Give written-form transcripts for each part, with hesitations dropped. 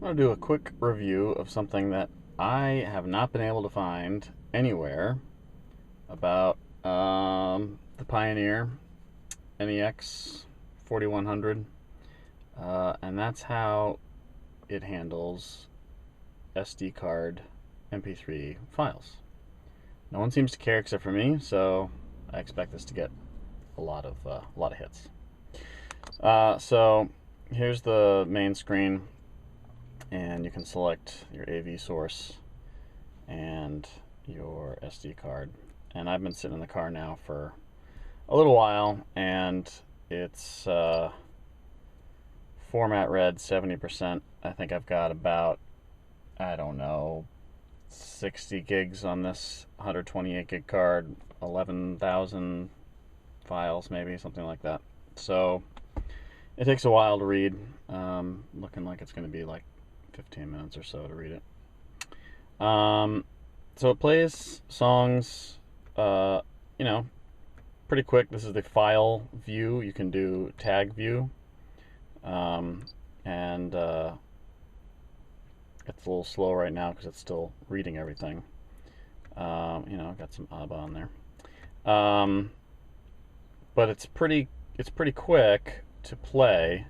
going to do a quick review of something that I have not been able to find anywhere about the Pioneer NEX 4100, and that's how it handles SD card mp3 files. No one seems to care except for me, so I expect this to get a lot of hits. So here's the main screen, and you can select your AV source and your SD card. And I've been sitting in the car now for a little while, and it's format read 70%. I think I've got about, I don't know, 60 gigs on this 128 gig card, 11,000 files maybe, something like that. So it takes a while to read. Looking like it's going to be like 15 minutes or so to read it. So it plays songs, pretty quick. This is the file view. You can do tag view, and it's a little slow right now because it's still reading everything. Got some ABBA on there, but it's pretty quick to play.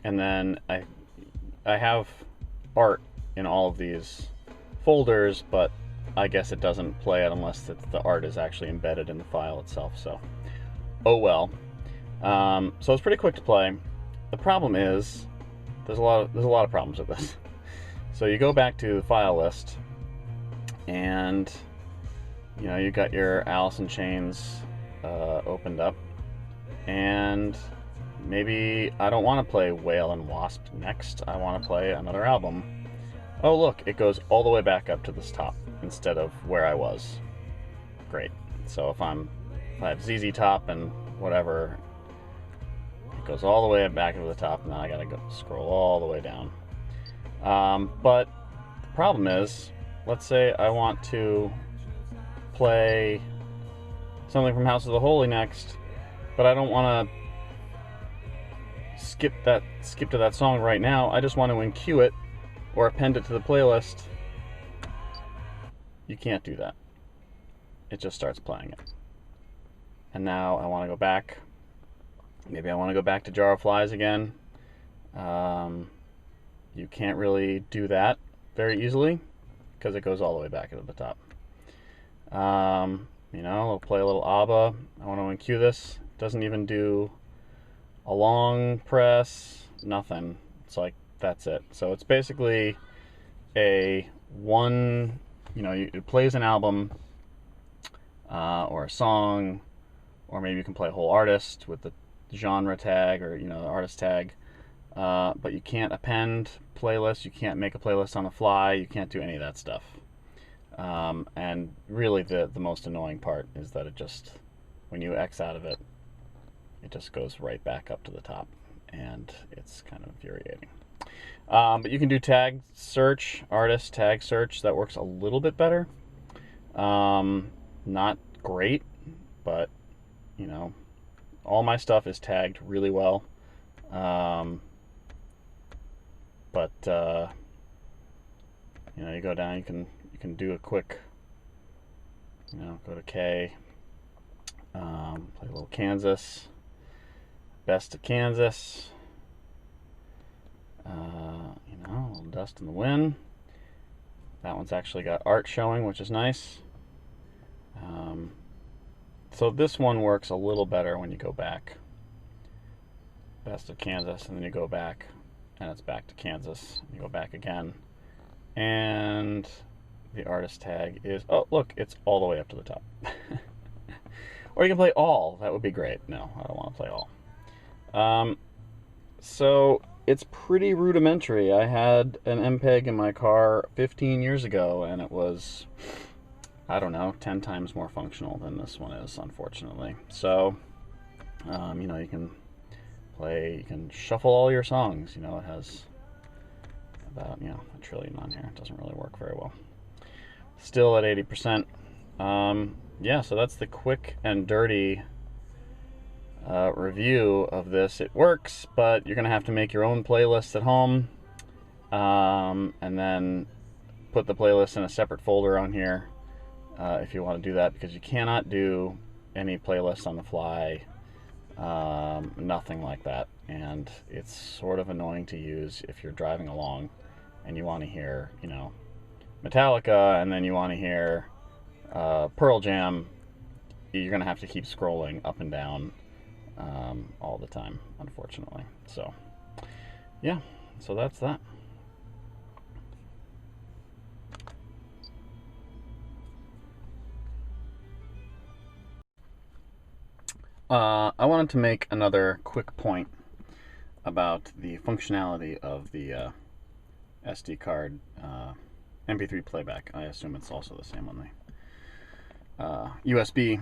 And then I have art in all of these folders, but I guess it doesn't play it unless the art is actually embedded in the file itself. So, oh well. So it's pretty quick to play. The problem is there's a lot of problems with this. So you go back to the file list, and you got your Alice in Chains opened up, and maybe I don't want to play Whale and Wasp next. I want to play another album. Oh look, it goes all the way back up to this top instead of where I was. Great. So if I have ZZ Top and whatever, it goes all the way back to the top, and then I gotta go scroll all the way down. But the problem is, let's say I want to play something from House of the Holy next, but I don't want to skip to that song right now. I just want to enqueue it or append it to the playlist. You can't do that. It just starts playing it. And now I want to go back. Maybe I want to go back to Jar of Flies again. You can't really do that very easily because it goes all the way back to the top. I'll play a little ABBA. I want to enqueue this. It doesn't even do a long press, nothing. It's like, that's it. So it's basically it plays an album or a song, or maybe you can play a whole artist with the genre tag or the artist tag, but you can't append playlists, you can't make a playlist on the fly, you can't do any of that stuff. And really the most annoying part is that it just, when you X out of it, it just goes right back up to the top, and it's kind of infuriating. But you can do tag search, artist tag search. That works a little bit better. Not great, but all my stuff is tagged really well. You go down, you can do a quick, go to K, play a little Kansas. Best of Kansas, a little Dust in the Wind. That one's actually got art showing, which is nice. So this one works a little better when you go back. Best of Kansas, and then you go back, and it's back to Kansas. You go back again, and the artist tag is, oh look, it's all the way up to the top. Or you can play all. That would be great. No, I don't want to play all. So it's pretty rudimentary. I had an MPEG in my car 15 years ago, and it was, I don't know, 10 times more functional than this one is, unfortunately. So, you can play, you can shuffle all your songs. It has about, a trillion on here. It doesn't really work very well. still at 80%. Yeah, so that's the quick and dirty review of this. It works, but you're gonna have to make your own playlist at home, and then put the playlist in a separate folder on here if you want to do that, because you cannot do any playlist on the fly, nothing like that. And it's sort of annoying to use if you're driving along and you want to hear, you know, Metallica, and then you want to hear Pearl Jam. You're gonna have to keep scrolling up and down all the time, unfortunately. So yeah, so that's that. I wanted to make another quick point about the functionality of the SD card mp3 playback. I assume it's also the same on the USB.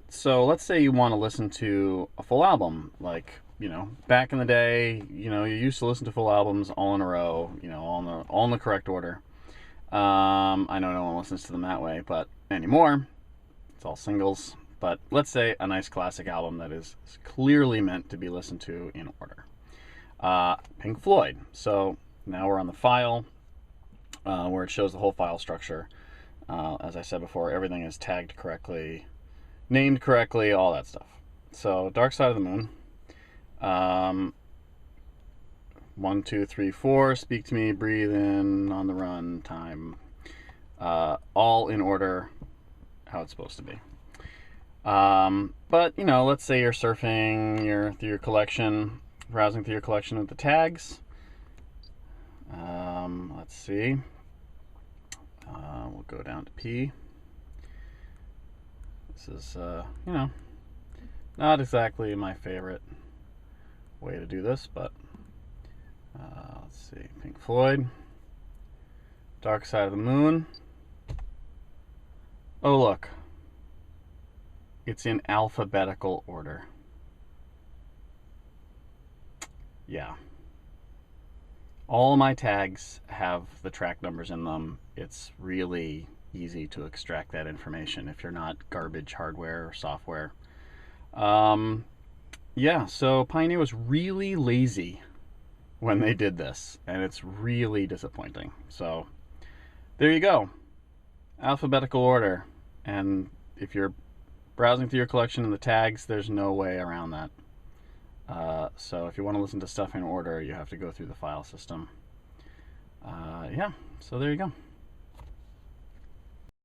So let's say you want to listen to a full album, like, you know, back in the day, you know, you used to listen to full albums all in a row, you know, all in the correct order. I know no one listens to them that way, but anymore, it's all singles. But let's say a nice classic album that is clearly meant to be listened to in order. Pink Floyd. So now we're on the file where it shows the whole file structure. As I said before, everything is tagged correctly, named correctly, all that stuff. So Dark Side of the Moon. 1, 2, 3, 4. Speak to Me, Breathe In, On the Run, Time. All in order, how it's supposed to be. But, you know, let's say you're surfing through your collection, browsing through your collection with the tags. Let's see. We'll go down to P. This is, you know, not exactly my favorite way to do this, but let's see. Pink Floyd. Dark Side of the Moon. Oh, look. It's in alphabetical order. Yeah. All my tags have the track numbers in them. It's really easy to extract that information if you're not garbage hardware or software. Yeah, so Pioneer was really lazy when they did this, and it's really disappointing. So there you go. Alphabetical order. And if you're browsing through your collection and the tags, there's no way around that. So if you want to listen to stuff in order, you have to go through the file system. Yeah, so there you go.